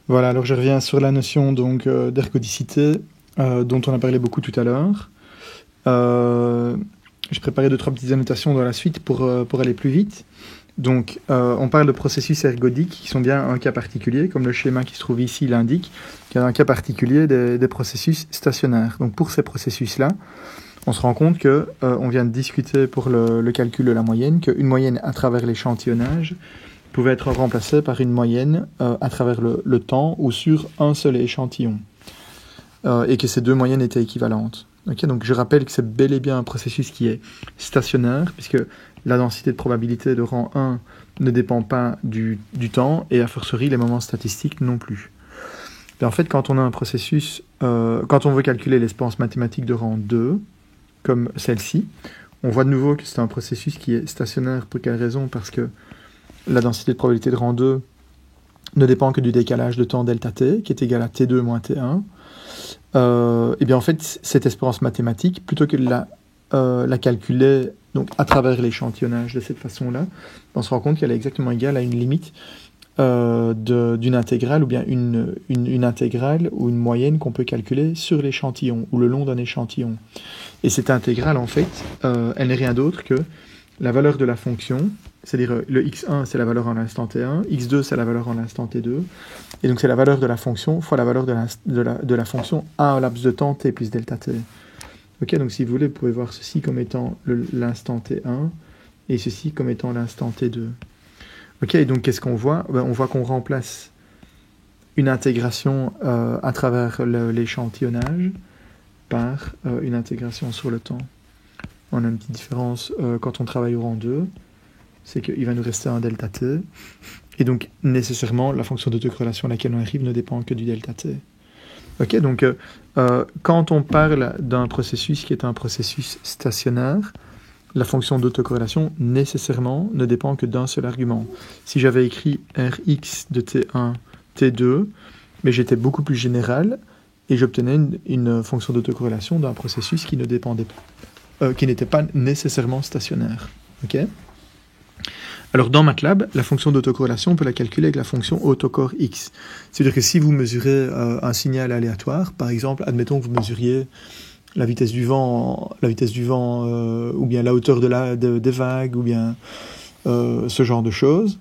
Voilà, alors je reviens sur la notion donc d'ergodicité dont on a parlé beaucoup tout à l'heure. J'ai préparé deux, trois petites annotations dans la suite pour aller plus vite. Donc, on parle de processus ergodiques qui sont bien un cas particulier, comme le schéma qui se trouve ici l'indique, qu'il y a un cas particulier des processus stationnaires. Donc, pour ces processus-là, on se rend compte que on vient de discuter pour le calcul de la moyenne, qu'une moyenne à travers l'échantillonnage pouvait être remplacée par une moyenne à travers le temps ou sur un seul échantillon, et que ces deux moyennes étaient équivalentes. Okay, donc je rappelle que c'est bel et bien un processus qui est stationnaire, puisque la densité de probabilité de rang 1 ne dépend pas du temps, et a fortiori les moments statistiques non plus. Et en fait, quand on a un processus, quand on veut calculer l'espérance mathématique de rang 2, comme celle-ci, on voit de nouveau que c'est un processus qui est stationnaire. Pour quelle raison? Parce que la densité de probabilité de rang 2 ne dépend que du décalage de temps delta t, qui est égal à t2 moins t1. Et bien en fait, cette espérance mathématique, plutôt que de la calculer donc, à travers l'échantillonnage de cette façon-là, on se rend compte qu'elle est exactement égale à une limite d'une intégrale, ou bien une intégrale ou une moyenne qu'on peut calculer sur l'échantillon, ou le long d'un échantillon. Et cette intégrale, en fait, elle n'est rien d'autre que la valeur de la fonction, c'est-à-dire le x1, c'est la valeur en l'instant t1, x2, c'est la valeur en l'instant t2, et donc c'est la valeur de la fonction fois la valeur de la fonction à un laps de temps t plus delta t. Ok, donc si vous voulez, vous pouvez voir ceci comme étant l'instant t1, et ceci comme étant l'instant t2. Ok, et donc qu'est-ce qu'on voit? On voit qu'on remplace une intégration à travers l'échantillonnage par une intégration sur le temps. On a une petite différence quand on travaille au rang 2, c'est qu'il va nous rester un delta t, et donc nécessairement la fonction d'autocorrélation à laquelle on arrive ne dépend que du delta t. Ok, donc quand on parle d'un processus qui est un processus stationnaire, la fonction d'autocorrélation nécessairement ne dépend que d'un seul argument. Si j'avais écrit Rx de T1, T2, mais j'étais beaucoup plus général, et j'obtenais une fonction d'autocorrélation d'un processus qui ne dépendait pas, qui n'était pas nécessairement stationnaire. Ok. Alors dans MATLAB, la fonction d'autocorrélation, on peut la calculer avec la fonction autocor x. C'est-à-dire que si vous mesurez un signal aléatoire, par exemple, admettons que vous mesuriez la vitesse du vent, ou bien la hauteur des vagues, ou bien ce genre de choses,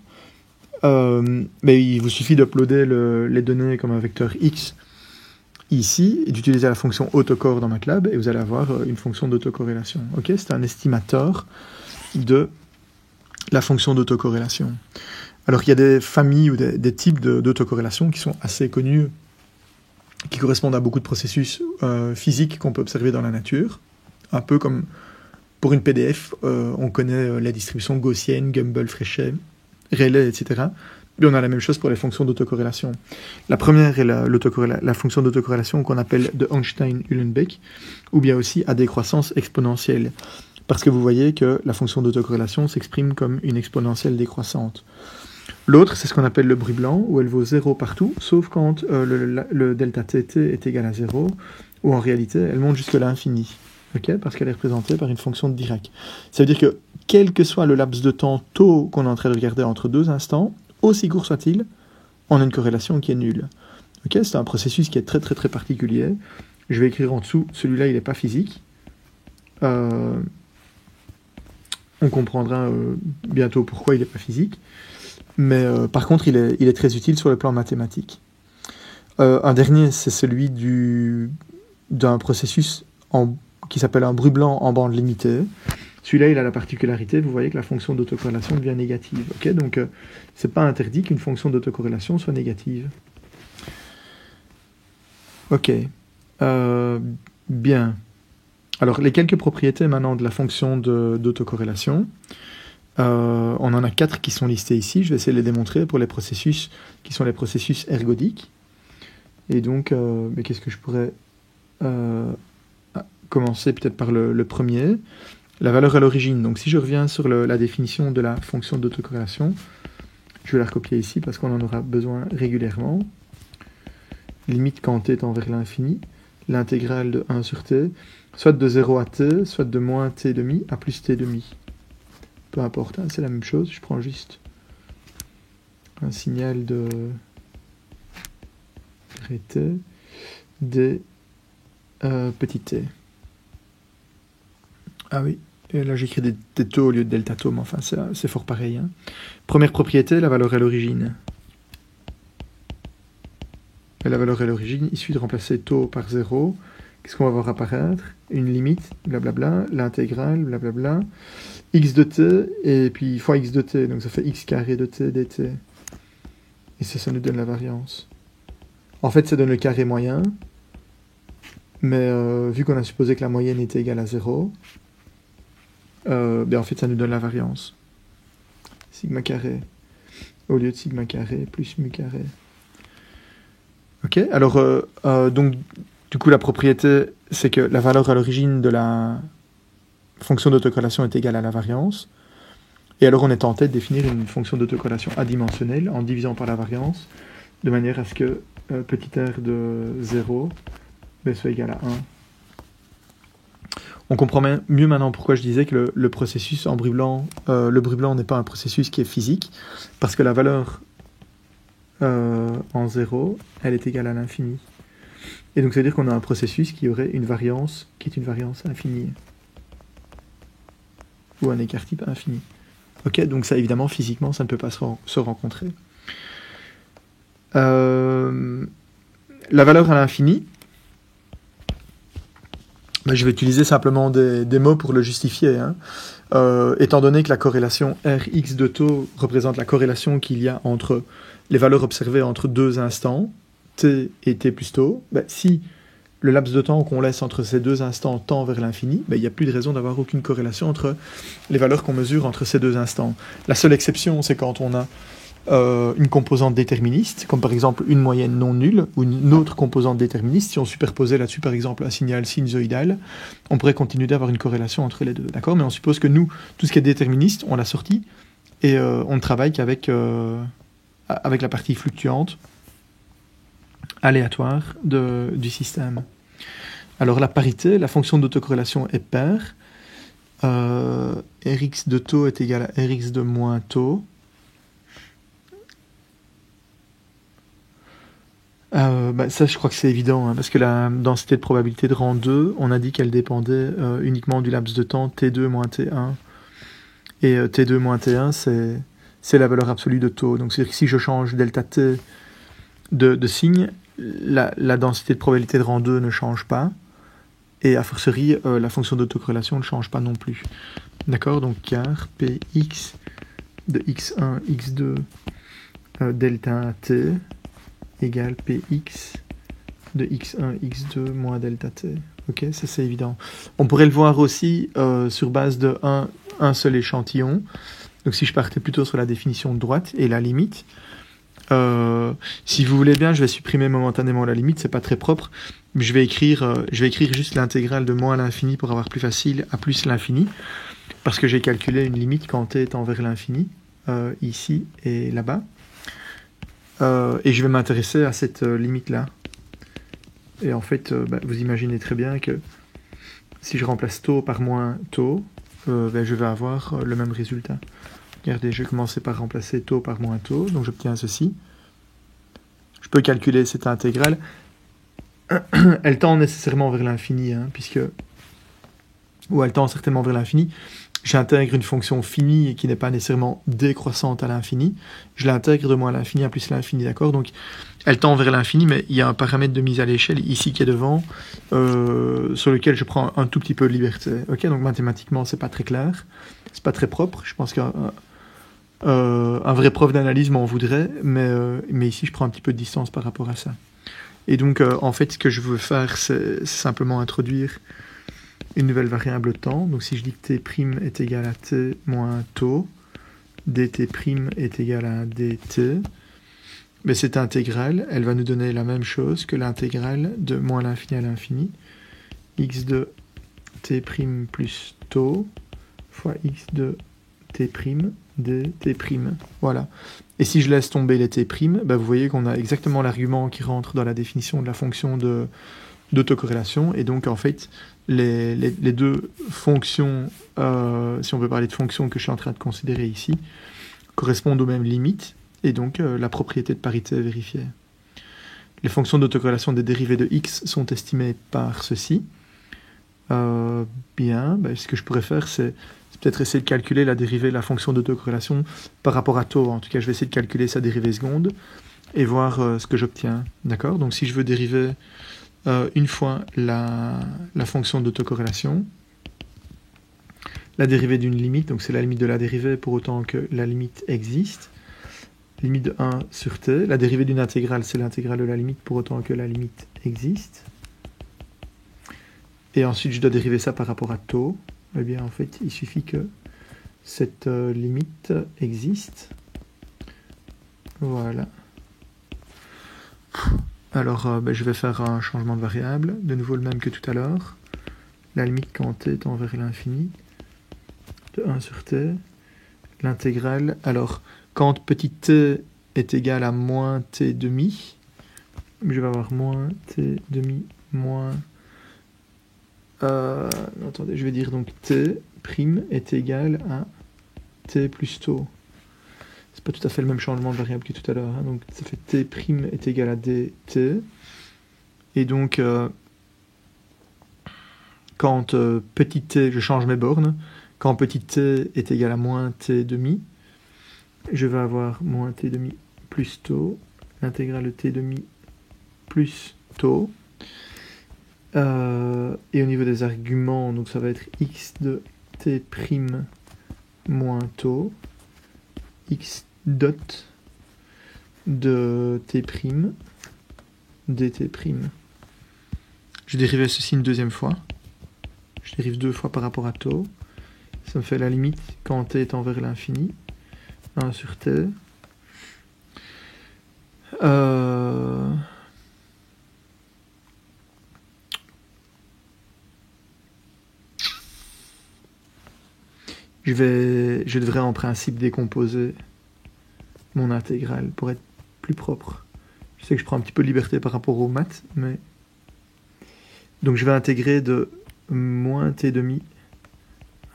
mais il vous suffit d'uploader les données comme un vecteur x ici, et d'utiliser la fonction autocor dans MATLAB, et vous allez avoir une fonction d'autocorrélation. Ok, c'est un estimateur de la fonction d'autocorrélation. Alors il y a des familles ou des types d'autocorrélation qui sont assez connus, qui correspondent à beaucoup de processus physiques qu'on peut observer dans la nature. Un peu comme pour une PDF, on connaît la distribution gaussienne, Gumbel, Fréchet, Rayleigh, etc. Et on a la même chose pour les fonctions d'autocorrélation. La première est la fonction d'autocorrélation qu'on appelle de Einstein-Uhlenbeck, ou bien aussi à décroissance exponentielle. Parce que vous voyez que la fonction d'autocorrélation s'exprime comme une exponentielle décroissante. L'autre, c'est ce qu'on appelle le bruit blanc, où elle vaut 0 partout, sauf quand le delta tt est égal à 0, où en réalité, elle monte jusque l'infini, okay, parce qu'elle est représentée par une fonction de Dirac. Ça veut dire que, quel que soit le laps de temps taux qu'on est en train de regarder entre deux instants, aussi court soit-il, on a une corrélation qui est nulle. Okay, c'est un processus qui est très très très particulier. Je vais écrire en dessous, celui-là, il n'est pas physique. On comprendra bientôt pourquoi il n'est pas physique. Mais par contre, il est très utile sur le plan mathématique. Un dernier, c'est celui d'un processus qui s'appelle un bruit blanc en bande limitée. Celui-là, il a la particularité, vous voyez que la fonction d'autocorrélation devient négative. Okay, donc, c'est pas interdit qu'une fonction d'autocorrélation soit négative. Ok. Bien. Alors, les quelques propriétés maintenant de la fonction d'autocorrélation. On en a 4 qui sont listés ici. Je vais essayer de les démontrer pour les processus qui sont les processus ergodiques. Et donc, mais qu'est-ce que je pourrais commencer peut-être par le premier. La valeur à l'origine. Donc, si je reviens sur la définition de la fonction d'autocorrélation, je vais la recopier ici parce qu'on en aura besoin régulièrement. Limite quand t tend vers l'infini, l'intégrale de 1 sur t, soit de 0 à t, soit de moins t demi à plus t demi. Peu importe, hein, c'est la même chose. Je prends juste un signal de carré t d petit t. Ah oui, et là j'écris des taux au lieu de delta taux, mais enfin c'est fort pareil. Hein. Première propriété, la valeur à l'origine. Et la valeur à l'origine, il suffit de remplacer taux par 0. Qu'est-ce qu'on va voir apparaître? Une limite, blablabla, l'intégrale, blablabla, x de t, et puis fois x de t, donc ça fait x carré de t dt. Et ça nous donne la variance. En fait, ça donne le carré moyen, mais vu qu'on a supposé que la moyenne était égale à 0, en fait, ça nous donne la variance. Sigma carré, au lieu de sigma carré, plus mu carré. Ok, alors, donc, du coup, la propriété, c'est que la valeur à l'origine de la fonction d'autocorrélation est égale à la variance. Et alors, on est tenté de définir une fonction d'autocorrélation adimensionnelle en divisant par la variance, de manière à ce que petit r de 0 soit égal à 1. On comprend mieux maintenant pourquoi je disais que le processus en bruit blanc, le bruit blanc n'est pas un processus qui est physique, parce que la valeur en 0, elle est égale à l'infini. Et donc ça veut dire qu'on a un processus qui aurait une variance qui est une variance infinie. Ou un écart type infini. Ok, donc ça évidemment physiquement ça ne peut pas se rencontrer. La valeur à l'infini, je vais utiliser simplement des mots pour le justifier. Hein. Étant donné que la corrélation Rx de taux représente la corrélation qu'il y a entre les valeurs observées entre deux instants, t et t plus taux, si le laps de temps qu'on laisse entre ces deux instants tend vers l'infini, il n'y a plus de raison d'avoir aucune corrélation entre les valeurs qu'on mesure entre ces deux instants. La seule exception, c'est quand on a une composante déterministe, comme par exemple une moyenne non nulle, ou une autre composante déterministe. Si on superposait là-dessus par exemple un signal sinusoïdal, on pourrait continuer d'avoir une corrélation entre les deux. D'accord ? Mais on suppose que nous, tout ce qui est déterministe, on l'a sorti, et on ne travaille qu'avec avec la partie fluctuante, aléatoire du système. Alors la parité, la fonction d'autocorrélation est paire. Rx de taux est égal à Rx de moins taux. Ça, je crois que c'est évident, hein, parce que la densité de probabilité de rang 2, on a dit qu'elle dépendait uniquement du laps de temps T2 moins T1. Et T2 moins T1, c'est la valeur absolue de taux. Donc, c'est-à-dire que si je change delta T de signe, la densité de probabilité de rang 2 ne change pas. Et a fortiori, la fonction d'autocorrélation ne change pas non plus. D'accord ? Donc, car Px de x1, x2, delta T égale Px de x1, x2 moins delta t. Ok, ça c'est évident. On pourrait le voir aussi sur base de un seul échantillon. Donc si je partais plutôt sur la définition de droite et la limite, si vous voulez bien, je vais supprimer momentanément la limite, c'est pas très propre. Mais je vais écrire juste l'intégrale de moins l'infini pour avoir plus facile à plus l'infini, parce que j'ai calculé une limite quand t est envers l'infini, ici et là-bas. Et je vais m'intéresser à cette limite-là. Et en fait, vous imaginez très bien que si je remplace taux par moins taux, je vais avoir le même résultat. Regardez, je vais commencer par remplacer taux par moins taux, donc j'obtiens ceci. Je peux calculer cette intégrale. Elle tend nécessairement vers l'infini, hein, ou elle tend certainement vers l'infini. J'intègre une fonction finie et qui n'est pas nécessairement décroissante à l'infini. Je l'intègre de moins l'infini à plus l'infini, d'accord ? Donc, elle tend vers l'infini, mais il y a un paramètre de mise à l'échelle ici qui est devant, sur lequel je prends un tout petit peu de liberté. Ok, donc mathématiquement, c'est pas très clair, c'est pas très propre. Je pense qu'un vrai prof d'analyse m'en voudrait, mais ici, je prends un petit peu de distance par rapport à ça. Et donc, en fait, ce que je veux faire, c'est simplement introduire une nouvelle variable temps. Donc si je dis que t' est égal à t moins taux, dt' est égal à dt, mais cette intégrale, elle va nous donner la même chose que l'intégrale de moins l'infini à l'infini, x de t' plus taux fois x de t' dt'. Voilà. Et si je laisse tomber les t', vous voyez qu'on a exactement l'argument qui rentre dans la définition de la fonction d'autocorrélation, et donc en fait les deux fonctions, si on peut parler de fonctions que je suis en train de considérer ici, correspondent aux mêmes limites, et donc la propriété de parité est vérifiée. les fonctions d'autocorrélation des dérivées de x sont estimées par ceci. Bien, ce que je pourrais faire, c'est peut-être essayer de calculer la dérivée de la fonction d'autocorrélation par rapport à taux. En tout cas, je vais essayer de calculer sa dérivée seconde et voir ce que j'obtiens. D'accord? Donc si je veux dériver une fois la fonction d'autocorrélation, la dérivée d'une limite, donc c'est la limite de la dérivée pour autant que la limite existe, limite de 1 sur t, la dérivée d'une intégrale, c'est l'intégrale de la limite pour autant que la limite existe, et ensuite je dois dériver ça par rapport à taux. Eh bien en fait il suffit que cette limite existe. Voilà. Alors je vais faire un changement de variable, de nouveau le même que tout à l'heure, la limite quand t est envers l'infini, de 1 sur t, l'intégrale, alors quand petit t est égal à moins t demi, je vais avoir moins t demi moins... attendez, je vais dire donc t prime est égal à t plus taux. C'est pas tout à fait le même changement de variable que tout à l'heure, hein. Donc ça fait t prime est égal à dt, et donc quand petit t, je change mes bornes, quand petit t est égal à moins t demi, je vais avoir moins t demi plus taux, l'intégrale de t demi plus taux. Et au niveau des arguments, donc ça va être x de t prime moins taux, x dot de t prime dt prime. Je dérive ceci une deuxième fois. Je dérive deux fois par rapport à taux. Ça me fait la limite quand t est envers l'infini. 1 sur t. Je devrais en principe décomposer mon intégrale pour être plus propre. Je sais que je prends un petit peu de liberté par rapport aux maths, mais... Donc je vais intégrer de moins t demi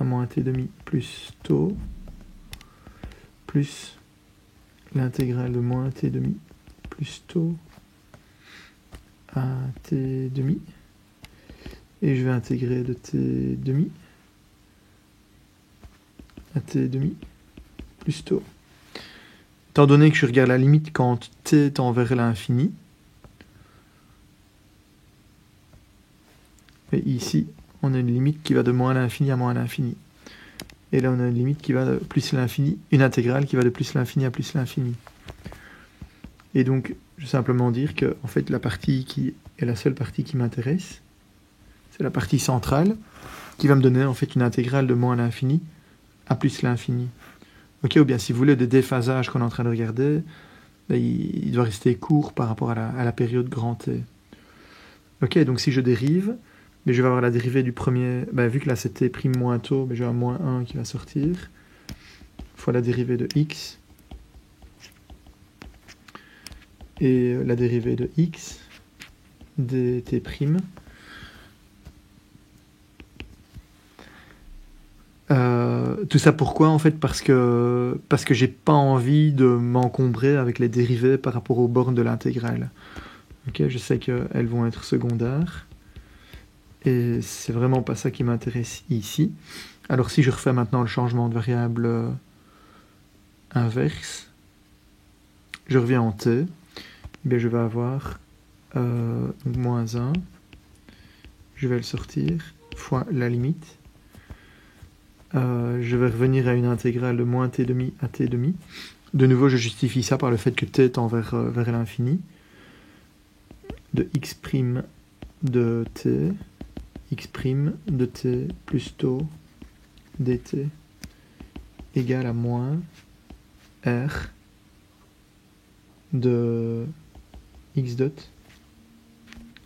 à moins t demi plus taux plus l'intégrale de moins t demi plus taux à t demi, et je vais intégrer de t demi à t demi plus taux. Étant donné que je regarde la limite quand t est envers l'infini, et ici on a une limite qui va de moins l'infini à moins l'infini. Et là on a une limite qui va de plus l'infini, une intégrale qui va de plus l'infini à plus l'infini. Et donc je vais simplement dire que en fait la partie qui est la seule partie qui m'intéresse, c'est la partie centrale qui va me donner en fait une intégrale de moins l'infini à plus l'infini. Ok, ou bien si vous voulez des déphasages qu'on est en train de regarder, il doit rester court par rapport à la période grand T. Ok, donc si je dérive, mais je vais avoir la dérivée du premier, vu que là c'était prime moins taux, je vais avoir moins 1 qui va sortir, fois la dérivée de x, et la dérivée de x, dt prime. Tout ça pourquoi en fait? Parce que j'ai pas envie de m'encombrer avec les dérivées par rapport aux bornes de l'intégrale. Ok, je sais qu'elles vont être secondaires. Et c'est vraiment pas ça qui m'intéresse ici. Alors si je refais maintenant le changement de variable inverse, je reviens en t, je vais avoir moins 1, je vais le sortir, fois la limite. Je vais revenir à une intégrale de moins t demi à t demi. De nouveau, je justifie ça par le fait que t tend vers l'infini. De x' de t, x' de t plus taux dt égale à moins r de x dot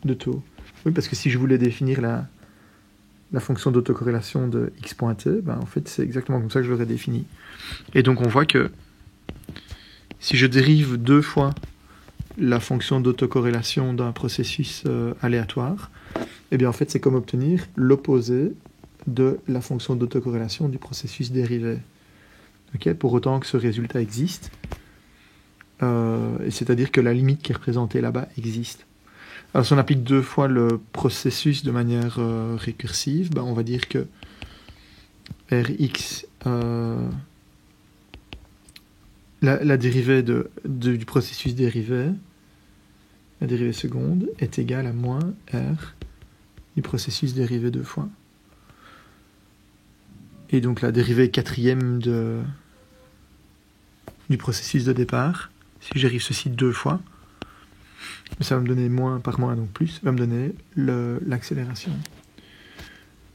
de taux. Oui, parce que si je voulais définir la fonction d'autocorrélation de x point t, en fait c'est exactement comme ça que je l'aurais défini. Et donc on voit que si je dérive deux fois la fonction d'autocorrélation d'un processus aléatoire, en fait c'est comme obtenir l'opposé de la fonction d'autocorrélation du processus dérivé. Okay, pour autant que ce résultat existe, et c'est-à-dire que la limite qui est représentée là-bas existe. Alors si on applique 2 fois le processus de manière récursive, on va dire que Rx, la dérivée du processus dérivé, la dérivée seconde, est égale à moins R du processus dérivé 2 fois. Et donc la dérivée quatrième du processus de départ, si j'arrive ceci 2 fois, ça va me donner moins par moins, donc plus, va me donner l'accélération.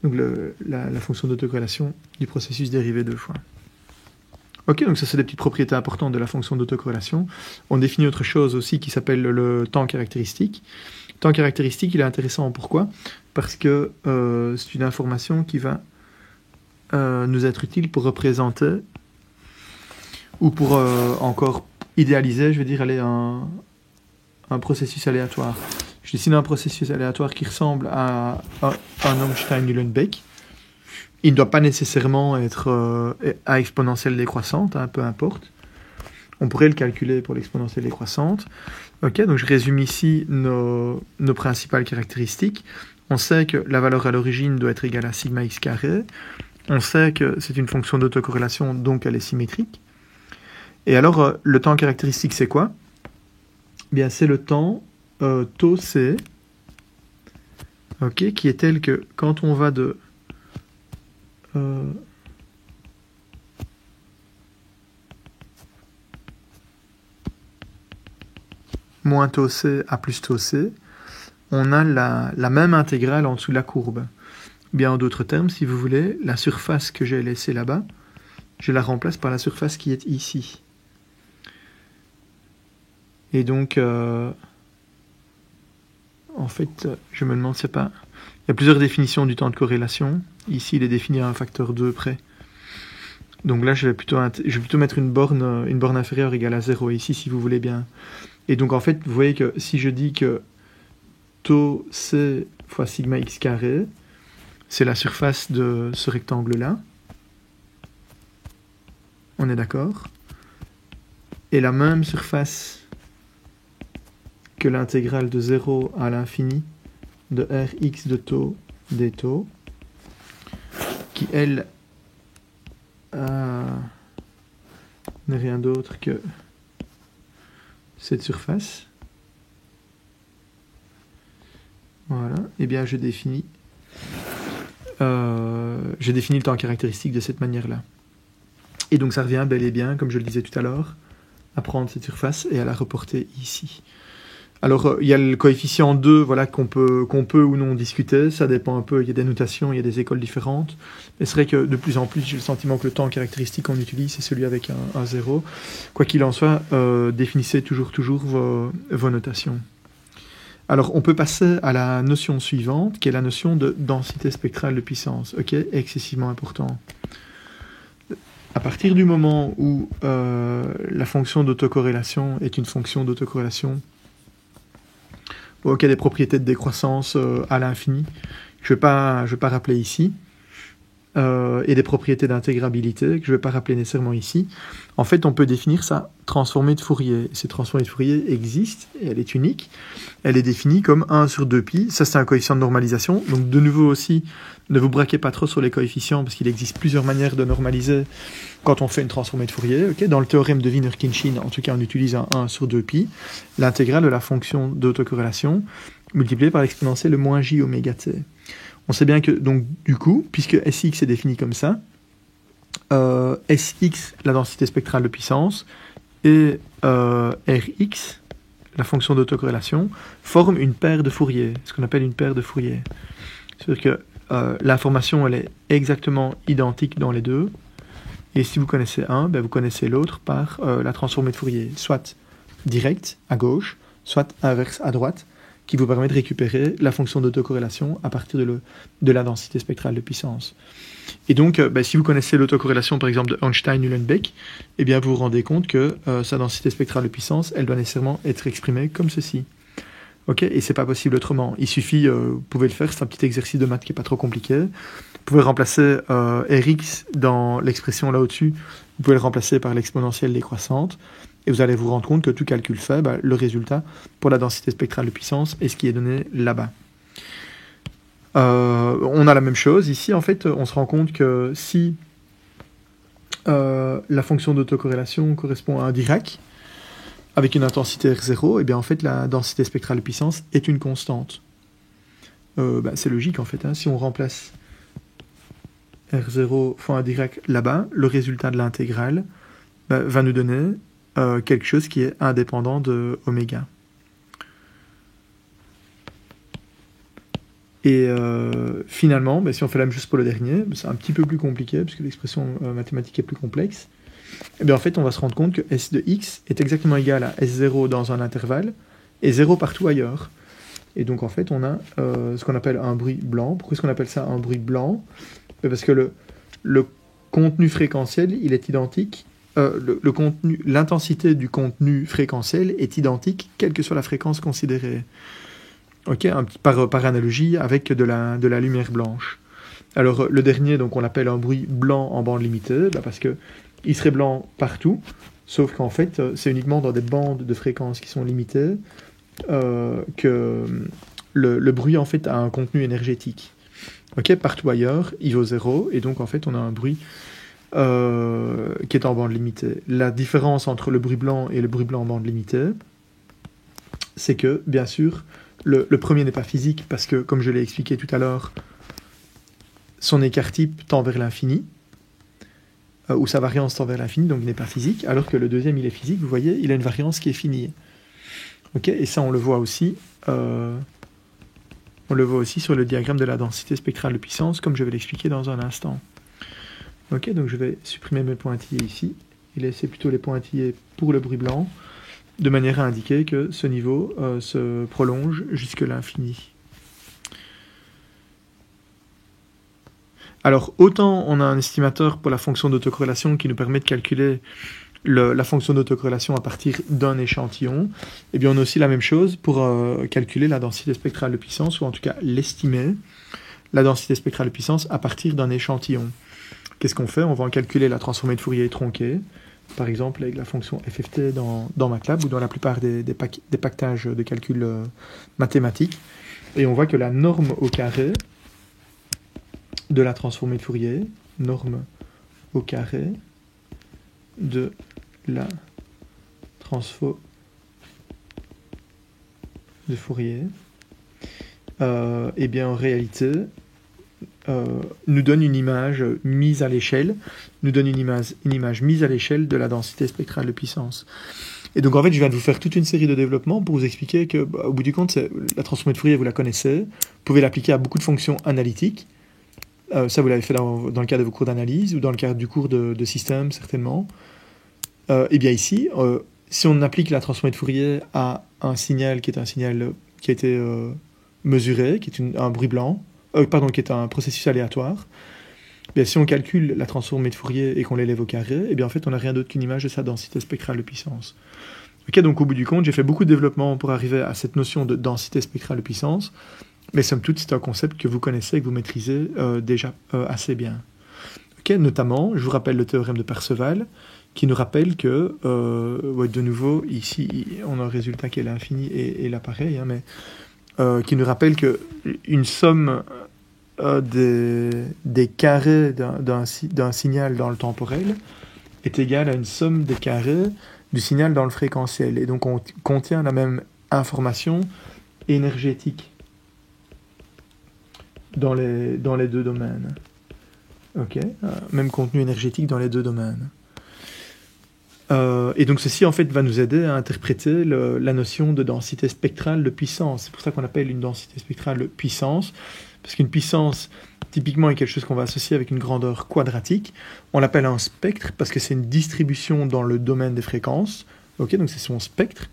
Donc la fonction d'autocorrélation du processus dérivé 2 fois. Ok, donc ça c'est des petites propriétés importantes de la fonction d'autocorrélation. On définit autre chose aussi qui s'appelle le temps caractéristique. Le temps caractéristique, il est intéressant. Pourquoi ? Parce que c'est une information qui va nous être utile pour représenter ou pour encore idéaliser, je veux dire, un processus aléatoire. Je dessine un processus aléatoire qui ressemble à un Einstein-Uhlenbeck. Il ne doit pas nécessairement être à exponentielle décroissante, peu importe. On pourrait le calculer pour l'exponentielle décroissante. Ok, donc je résume ici nos principales caractéristiques. On sait que la valeur à l'origine doit être égale à sigma x carré. On sait que c'est une fonction d'autocorrélation, donc elle est symétrique. Et alors, le temps caractéristique, c'est quoi ? Bien, c'est le temps tau c, ok, qui est tel que quand on va de moins tau c à plus tau c, on a la même intégrale en dessous de la courbe. Bien, en d'autres termes, si vous voulez, la surface que j'ai laissée là-bas, je la remplace par la surface qui est ici. Et donc, en fait, je me demande, c'est pas... Il y a plusieurs définitions du temps de corrélation. Ici, il est défini à un facteur 2 près. Donc là, je vais plutôt mettre une borne inférieure égale à 0 ici, si vous voulez bien. Et donc, en fait, vous voyez que si je dis que tau c fois sigma x carré, c'est la surface de ce rectangle-là. On est d'accord ? Et la même surface que l'intégrale de 0 à l'infini de Rx de tau des taux, qui, elle, n'est rien d'autre que cette surface. Voilà. Et bien, je définis le temps caractéristique de cette manière-là. Et donc, ça revient bel et bien, comme je le disais tout à l'heure, à prendre cette surface et à la reporter ici. Alors, il y a le coefficient 2, voilà, qu'on peut ou non discuter. Ça dépend un peu, il y a des notations, il y a des écoles différentes. Mais c'est vrai que de plus en plus, j'ai le sentiment que le temps caractéristique qu'on utilise, c'est celui avec un 0. Quoi qu'il en soit, définissez toujours vos notations. Alors, on peut passer à la notion suivante, qui est la notion de densité spectrale de puissance. Ok, excessivement important. À partir du moment où la fonction d'autocorrélation est une fonction d'autocorrélation, ok, des propriétés de décroissance à l'infini, je vais pas rappeler ici, et des propriétés d'intégrabilité que je ne vais pas rappeler nécessairement ici. En fait, on peut définir sa transformée de Fourier. Cette transformée de Fourier existe, et elle est unique. Elle est définie comme 1 sur 2pi. Ça, c'est un coefficient de normalisation. Donc, de nouveau aussi, ne vous braquez pas trop sur les coefficients, parce qu'il existe plusieurs manières de normaliser quand on fait une transformée de Fourier. Okay, dans le théorème de Wiener-Khinchin, en tout cas, on utilise un 1 sur 2pi, l'intégrale de la fonction d'autocorrélation, multipliée par l'exponentielle moins j oméga t. On sait bien que, donc, du coup, puisque Sx est défini comme ça, Sx, la densité spectrale de puissance, et Rx, la fonction d'autocorrélation, forment une paire de Fourier, ce qu'on appelle une paire de Fourier. C'est-à-dire que l'information, elle est exactement identique dans les deux, et si vous connaissez un, vous connaissez l'autre par la transformée de Fourier, soit directe à gauche, soit inverse à droite, qui vous permet de récupérer la fonction d'autocorrélation à partir de la densité spectrale de puissance. Et donc, si vous connaissez l'autocorrélation, par exemple, de Einstein-Uhlenbeck, eh bien, vous vous rendez compte que sa densité spectrale de puissance, elle doit nécessairement être exprimée comme ceci. Ok, et c'est pas possible autrement. Il suffit, vous pouvez le faire, c'est un petit exercice de maths qui est pas trop compliqué. Vous pouvez remplacer Rx dans l'expression là au-dessus, vous pouvez le remplacer par l'exponentielle décroissante, Et vous allez vous rendre compte que tout calcul fait, le résultat pour la densité spectrale de puissance est ce qui est donné là-bas. On a la même chose. Ici, en fait, on se rend compte que si la fonction d'autocorrélation correspond à un Dirac, avec une intensité R0, et bien en fait, la densité spectrale de puissance est une constante. C'est logique, en fait. Si on remplace R0 fois un Dirac là-bas, le résultat de l'intégrale va nous donner quelque chose qui est indépendant de oméga. Et finalement, si on fait la même chose pour le dernier, c'est un petit peu plus compliqué, puisque l'expression mathématique est plus complexe. Et bien en fait, on va se rendre compte que S de x est exactement égal à S0 dans un intervalle, et 0 partout ailleurs. Et donc en fait, on a ce qu'on appelle un bruit blanc. Pourquoi est-ce qu'on appelle ça un bruit blanc? Parce que le contenu fréquentiel, il est identique. L'intensité du contenu fréquentiel est identique, quelle que soit la fréquence considérée. Ok, par analogie avec de la lumière blanche. Alors le dernier, donc on l'appelle un bruit blanc en bande limitée, parce que il serait blanc partout, sauf qu'en fait c'est uniquement dans des bandes de fréquences qui sont limitées que le bruit en fait a un contenu énergétique. Ok, partout ailleurs, il vaut 0, et donc en fait on a un bruit qui est en bande limitée. La différence entre le bruit blanc et le bruit blanc en bande limitée, c'est que, bien sûr, le premier n'est pas physique, parce que, comme je l'ai expliqué tout à l'heure, son écart type tend vers l'infini, ou sa variance tend vers l'infini, donc il n'est pas physique, alors que le deuxième, il est physique, vous voyez, il a une variance qui est finie. Ok, et ça, on le voit aussi sur le diagramme de la densité spectrale de puissance, comme je vais l'expliquer dans un instant. Ok, donc je vais supprimer mes pointillés ici, et laisser plutôt les pointillés pour le bruit blanc, de manière à indiquer que ce niveau se prolonge jusque l'infini. Alors, autant on a un estimateur pour la fonction d'autocorrélation qui nous permet de calculer la fonction d'autocorrélation à partir d'un échantillon, et bien on a aussi la même chose pour calculer la densité spectrale de puissance, ou en tout cas l'estimer, la densité spectrale de puissance à partir d'un échantillon. Qu'est-ce qu'on fait? On va en calculer la transformée de Fourier tronquée, par exemple avec la fonction FFT dans MATLAB ou dans la plupart des packages de calcul mathématiques. Et on voit que la norme au carré de la transformée de Fourier, norme au carré de la transfo de Fourier, et bien en réalité nous donne une image mise à l'échelle, nous donne une image mise à l'échelle de la densité spectrale de puissance. Et donc en fait, je viens de vous faire toute une série de développements pour vous expliquer que, au bout du compte, la transformée de Fourier, vous la connaissez, vous pouvez l'appliquer à beaucoup de fonctions analytiques. Ça, vous l'avez fait dans le cadre de vos cours d'analyse ou dans le cadre du cours de système, certainement. Et bien ici, si on applique la transformée de Fourier à un signal qui est un signal qui a été mesuré, qui est un bruit blanc, qui est un processus aléatoire, bien, si on calcule la transformée de Fourier et qu'on l'élève au carré, et bien en fait on n'a rien d'autre qu'une image de sa densité spectrale de puissance. Ok, donc au bout du compte, j'ai fait beaucoup de développement pour arriver à cette notion de densité spectrale de puissance, mais somme toute c'est un concept que vous connaissez et que vous maîtrisez déjà assez bien. Ok, notamment, je vous rappelle le théorème de Parseval, qui nous rappelle que, de nouveau, ici on a un résultat qui est l'infini et là pareil, mais qui nous rappelle qu'une somme des carrés d'un signal dans le temporel est égale à une somme des carrés du signal dans le fréquentiel. Et donc on contient la même information énergétique dans les deux domaines. Ok, même contenu énergétique dans les deux domaines. Et donc ceci en fait va nous aider à interpréter la notion de densité spectrale de puissance. C'est pour ça qu'on appelle une densité spectrale de puissance, parce qu'une puissance typiquement est quelque chose qu'on va associer avec une grandeur quadratique. On l'appelle un spectre parce que c'est une distribution dans le domaine des fréquences. Ok, donc c'est son spectre.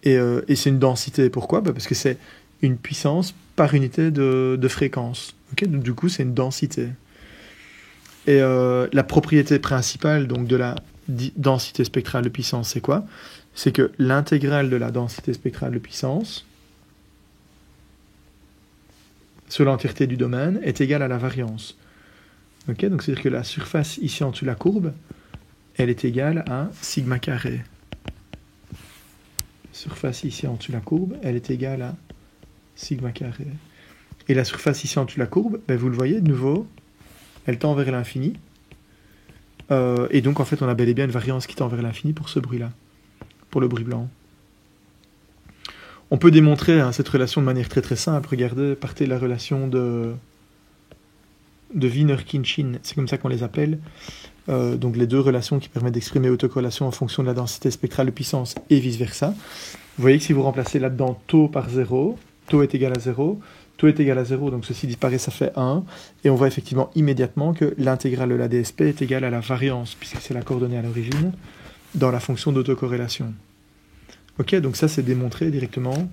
Et c'est une densité. Pourquoi? Parce que c'est une puissance par unité de fréquence. Ok, donc du coup c'est une densité. Et la propriété principale donc de la densité spectrale de puissance, c'est quoi? C'est que l'intégrale de la densité spectrale de puissance sur l'entièreté du domaine est égale à la variance. Ok, donc c'est-à-dire que la surface ici en dessous de la courbe, elle est égale à sigma carré. surface ici en dessous de la courbe, elle est égale à sigma carré. Et la surface ici en dessous de la courbe, ben vous le voyez de nouveau, elle tend vers l'infini. Et donc en fait on a bel et bien une variance qui tend vers l'infini pour ce bruit-là, pour le bruit blanc. On peut démontrer cette relation de manière très très simple. Regardez, partez de la relation de Wiener-Khinchin, c'est comme ça qu'on les appelle. Donc les deux relations qui permettent d'exprimer autocorrélation en fonction de la densité spectrale de puissance et vice-versa. Vous voyez que si vous remplacez là-dedans taux par 0, taux est égal à 0, taux est égal à 0, donc ceci disparaît, ça fait 1. Et on voit effectivement immédiatement que l'intégrale de la DSP est égale à la variance, puisque c'est la coordonnée à l'origine, dans la fonction d'autocorrélation. Ok, donc ça c'est démontré directement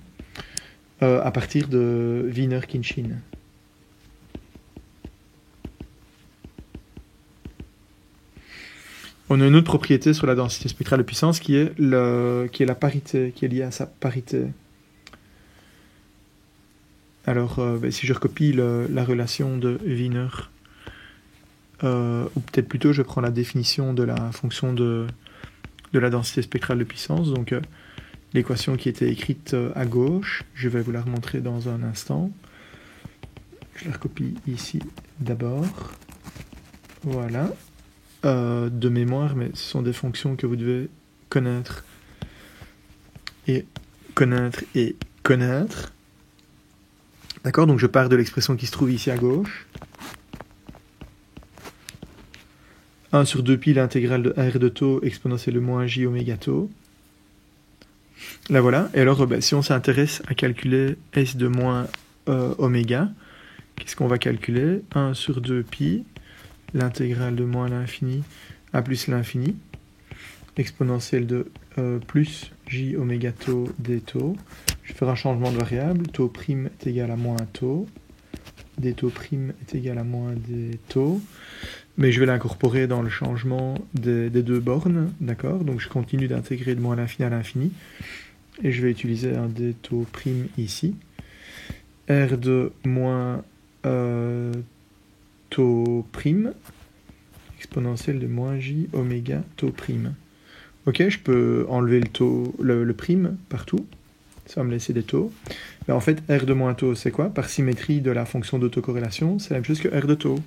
à partir de Wiener-Khinchin. On a une autre propriété sur la densité spectrale de puissance qui est la parité, qui est liée à sa parité. Alors, si je recopie la relation de Wiener, ou peut-être plutôt je prends la définition de la fonction de la densité spectrale de puissance, donc l'équation qui était écrite à gauche, je vais vous la remontrer dans un instant. Je la recopie ici d'abord. Voilà. De mémoire, mais ce sont des fonctions que vous devez connaître. Et connaître et connaître. D'accord, donc je pars de l'expression qui se trouve ici à gauche. 1 sur 2pi l'intégrale de R de taux exponentielle de moins j oméga taux. Là voilà, et alors si on s'intéresse à calculer S de moins oméga, qu'est-ce qu'on va calculer? 1 sur 2pi, l'intégrale de moins l'infini à plus l'infini, exponentielle de plus j oméga taux d taux. Je vais faire un changement de variable, taux prime est égal à moins taux, d taux prime est égal à moins d taux, mais je vais l'incorporer dans le changement des deux bornes, d'accord? Donc je continue d'intégrer de moins l'infini à l'infini, et je vais utiliser un d taux prime ici. R de moins taux prime, exponentielle de moins j oméga taux prime. Ok, je peux enlever le taux, le prime partout, ça va me laisser des taux. Mais en fait, R de moins taux, c'est quoi? Par symétrie de la fonction d'autocorrélation, c'est la même chose que R de taux.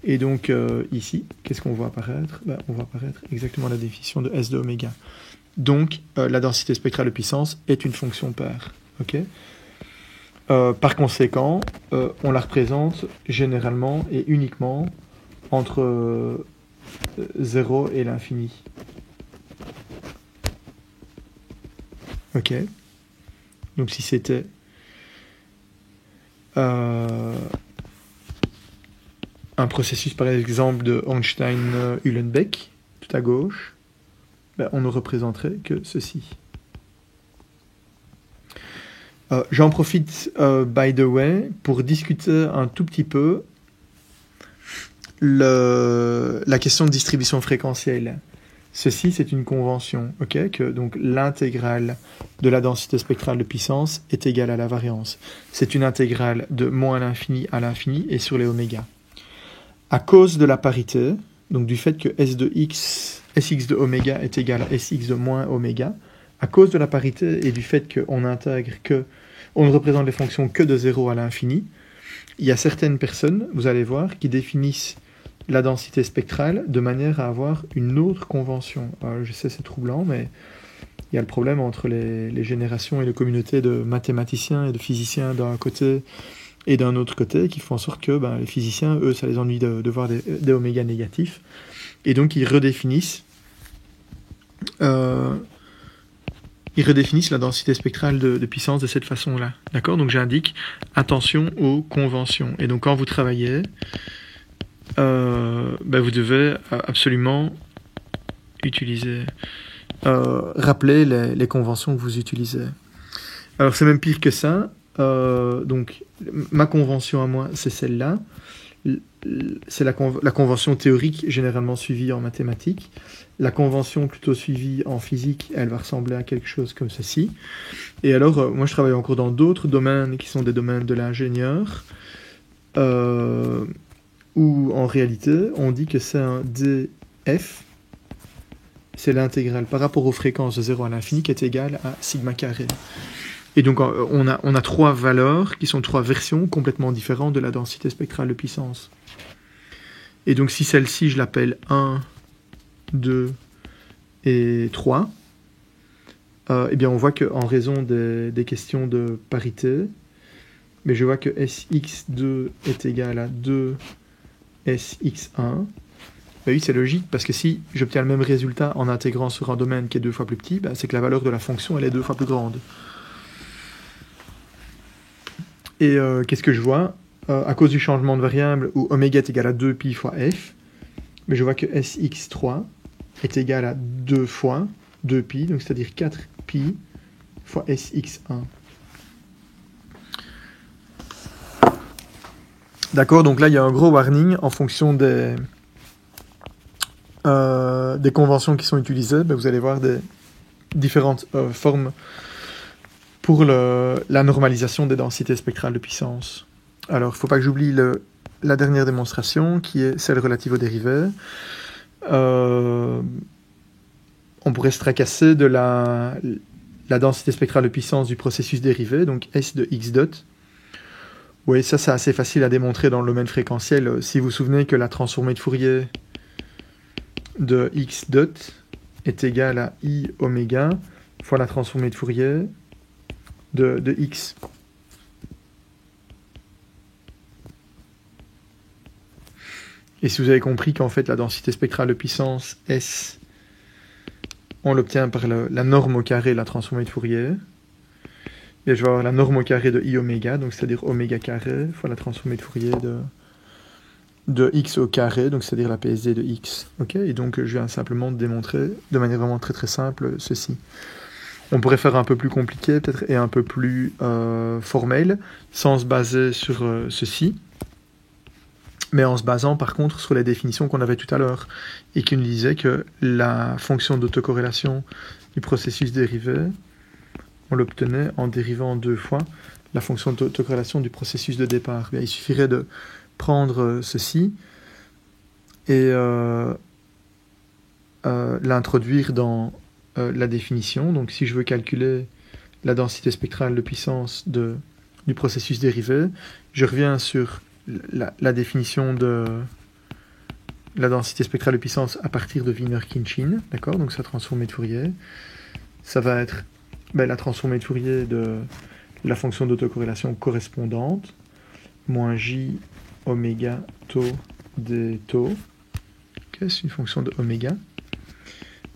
Et donc ici, qu'est-ce qu'on voit apparaître? On voit apparaître exactement la définition de S de oméga. Donc la densité spectrale de puissance est une fonction paire. Ok. Par conséquent, on la représente généralement et uniquement entre 0 et l'infini. Ok. Donc si c'était un processus par exemple de Ornstein-Uhlenbeck, tout à gauche, on ne représenterait que ceci. J'en profite, by the way, pour discuter un tout petit peu la question de distribution fréquentielle. Ceci, c'est une convention, ok, que donc l'intégrale de la densité spectrale de puissance est égale à la variance. C'est une intégrale de moins l'infini à l'infini et sur les oméga. À cause de la parité, donc du fait que S de x, Sx de oméga est égal à Sx de moins oméga, à cause de la parité et du fait qu'on intègre que, on ne représente les fonctions que de 0 à l'infini, il y a certaines personnes, vous allez voir, qui définissent la densité spectrale de manière à avoir une autre convention. Alors, je sais, c'est troublant, mais il y a le problème entre les générations et les communautés de mathématiciens et de physiciens d'un côté et d'un autre côté, qui font en sorte que les physiciens, eux, ça les ennuie de voir des oméga négatifs. Et donc, ils redéfinissent la densité spectrale de puissance de cette façon-là. D'accord? Donc, j'indique attention aux conventions. Et donc, quand vous travaillez, vous devez absolument utiliser, rappeler les conventions que vous utilisez. Alors, c'est même pire que ça. Donc, ma convention à moi, c'est celle-là. C'est la convention théorique généralement suivie en mathématiques. La convention plutôt suivie en physique, elle va ressembler à quelque chose comme ceci. Et alors, moi je travaille encore dans d'autres domaines qui sont des domaines de l'ingénieur, où en réalité, on dit que c'est un df c'est l'intégrale par rapport aux fréquences de 0 à l'infini qui est égale à sigma carré. Et donc on a trois valeurs qui sont trois versions complètement différentes de la densité spectrale de puissance. Et donc si celle-ci je l'appelle 1, 2 et 3, eh bien on voit qu'en raison des questions de parité, mais je vois que Sx2 est égal à 2 Sx1. Ben oui, c'est logique, parce que si j'obtiens le même résultat en intégrant sur un domaine qui est 2 fois plus petit, ben c'est que la valeur de la fonction elle est 2 fois plus grande. Et qu'est-ce que je vois à cause du changement de variable, où oméga est égal à 2pi fois f, mais je vois que Sx3 est égal à 2 fois 2pi, donc c'est-à-dire 4pi fois Sx1. D'accord, donc là il y a un gros warning en fonction des conventions qui sont utilisées. Ben, vous allez voir des différentes formes pour la normalisation des densités spectrales de puissance. Alors, il ne faut pas que j'oublie la dernière démonstration, qui est celle relative aux dérivés. On pourrait se tracasser de la densité spectrale de puissance du processus dérivé, donc S de x dot. Oui, ça c'est assez facile à démontrer dans le domaine fréquentiel. Si vous vous souvenez que la transformée de Fourier de x dot est égale à i oméga fois la transformée de Fourier de x. Et si vous avez compris qu'en fait la densité spectrale de puissance S, on l'obtient par la norme au carré de la transformée de Fourier, et je vais avoir la norme au carré de i oméga, donc c'est-à-dire oméga carré fois la transformée de Fourier de x au carré, donc c'est-à-dire la PSD de x. Okay, et donc je viens simplement de démontrer de manière vraiment très très simple ceci. On pourrait faire un peu plus compliqué peut-être et un peu plus formel, sans se baser sur ceci, mais en se basant par contre sur les définitions qu'on avait tout à l'heure, et qui nous disaient que la fonction d'autocorrélation du processus dérivé, on l'obtenait en dérivant 2 fois la fonction d'autocorrélation du processus de départ. Bien, il suffirait de prendre ceci et l'introduire dans la définition. Donc si je veux calculer la densité spectrale de puissance du processus dérivé, je reviens sur la définition de la densité spectrale de puissance à partir de Wiener-Khinchin, d'accord, donc sa transformée de Fourier. Ça va être la transformée de Fourier de la fonction d'autocorrélation correspondante, moins j oméga tau des taux. Okay, c'est une fonction de oméga.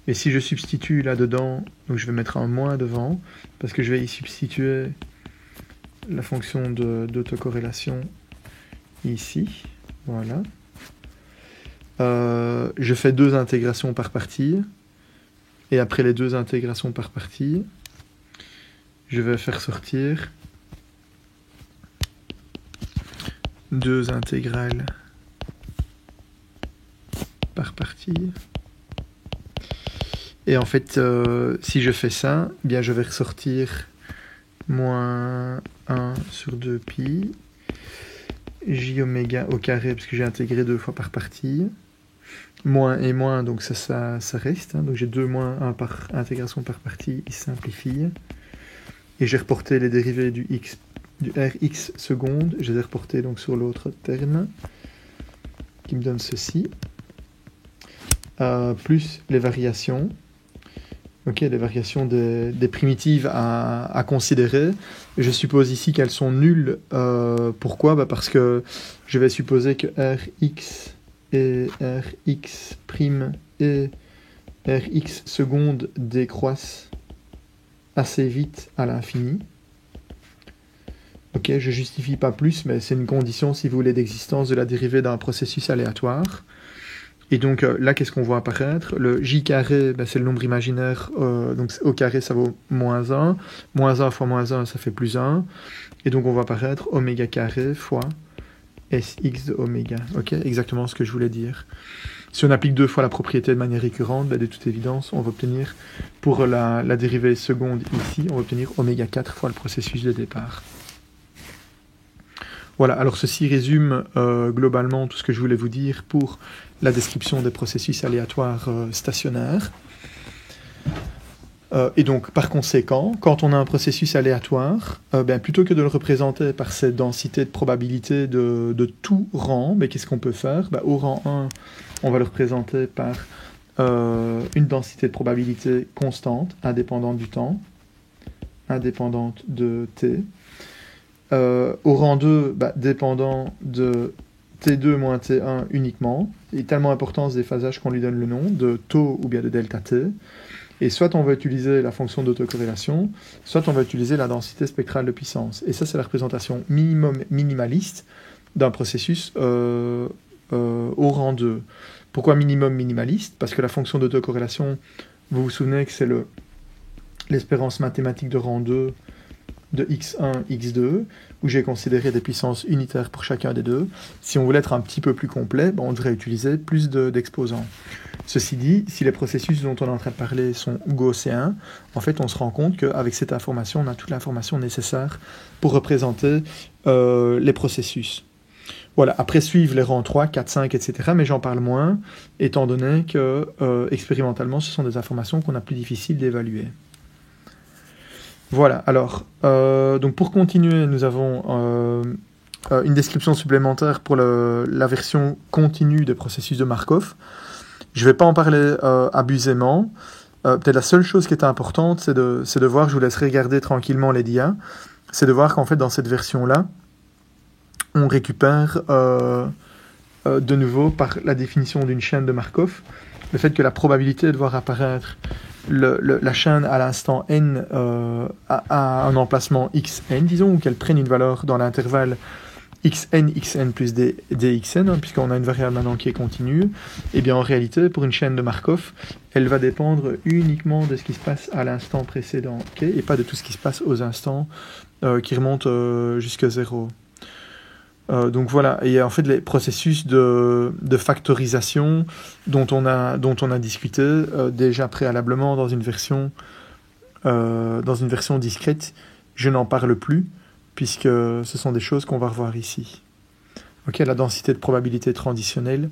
Et si je substitue là-dedans, donc je vais mettre un moins devant, parce que je vais y substituer la fonction d'autocorrélation ici. Voilà. Je fais 2 intégrations par partie. Et après les 2 intégrations par partie, je vais faire sortir 2 intégrales par partie. Et en fait, si je fais ça, bien je vais ressortir moins 1 sur 2pi, j oméga au carré, parce que j'ai intégré 2 fois par partie, moins et moins, donc ça reste, hein, donc j'ai 2 moins 1 par intégration par partie, il simplifie, et j'ai reporté les dérivés du Rx seconde, je les ai reportés donc sur l'autre terme, qui me donne ceci, plus les variations. Ok, les variations des primitives à considérer. Je suppose ici qu'elles sont nulles. Pourquoi ? Parce que je vais supposer que Rx et Rx' et Rx seconde décroissent assez vite à l'infini. Ok, je justifie pas plus, mais c'est une condition, si vous voulez, d'existence de la dérivée d'un processus aléatoire. Et donc là, qu'est-ce qu'on voit apparaître ? Le j carré, c'est le nombre imaginaire, donc au carré, ça vaut moins 1. Moins 1 fois moins 1, ça fait plus 1. Et donc on voit apparaître oméga carré fois Sx de oméga. Ok, exactement ce que je voulais dire. Si on applique 2 fois la propriété de manière récurrente, de toute évidence, on va obtenir, pour la dérivée seconde ici, on va obtenir oméga 4 fois le processus de départ. Voilà, alors ceci résume globalement tout ce que je voulais vous dire pour la description des processus aléatoires stationnaires. Et donc, par conséquent, quand on a un processus aléatoire, plutôt que de le représenter par cette densité de probabilité de tout rang, qu'est-ce qu'on peut faire? Au rang 1, on va le représenter par une densité de probabilité constante, indépendante du temps, indépendante de t. Au rang 2, dépendant de t2 moins t1 uniquement, et tellement important ce déphasage qu'on lui donne le nom de taux ou bien de delta t. Et soit on va utiliser la fonction d'autocorrélation, soit on va utiliser la densité spectrale de puissance. Et ça, c'est la représentation minimaliste d'un processus au rang 2. Pourquoi minimum minimaliste? Parce que la fonction d'autocorrélation, vous vous souvenez que c'est l'espérance mathématique de rang 2 de x1, x2, où j'ai considéré des puissances unitaires pour chacun des deux. Si on voulait être un petit peu plus complet, on devrait utiliser plus d'exposants. Ceci dit, si les processus dont on est en train de parler sont gaussiens, en fait, on se rend compte qu'avec cette information, on a toute l'information nécessaire pour représenter les processus. Voilà, après suivent les rangs 3, 4, 5, etc., mais j'en parle moins, étant donné que, expérimentalement, ce sont des informations qu'on a plus difficile d'évaluer. Voilà, alors, donc pour continuer, nous avons une description supplémentaire pour la version continue des processus de Markov. Je ne vais pas en parler abusément. Peut-être la seule chose qui est importante, c'est de voir, je vous laisserai regarder tranquillement les dias, c'est de voir qu'en fait, dans cette version-là, on récupère de nouveau, par la définition d'une chaîne de Markov, le fait que la probabilité de voir apparaître la chaîne à l'instant n à un emplacement xn, disons, ou qu'elle prenne une valeur dans l'intervalle xn plus dxn, puisqu'on a une variable maintenant qui est continue, et bien en réalité, pour une chaîne de Markov, elle va dépendre uniquement de ce qui se passe à l'instant précédent, et pas de tout ce qui se passe aux instants qui remontent jusqu'à 0. Donc voilà, et en fait les processus de factorisation dont on a discuté déjà préalablement dans une version discrète, je n'en parle plus, puisque ce sont des choses qu'on va revoir ici. Ok, la densité de probabilité transitionnelle,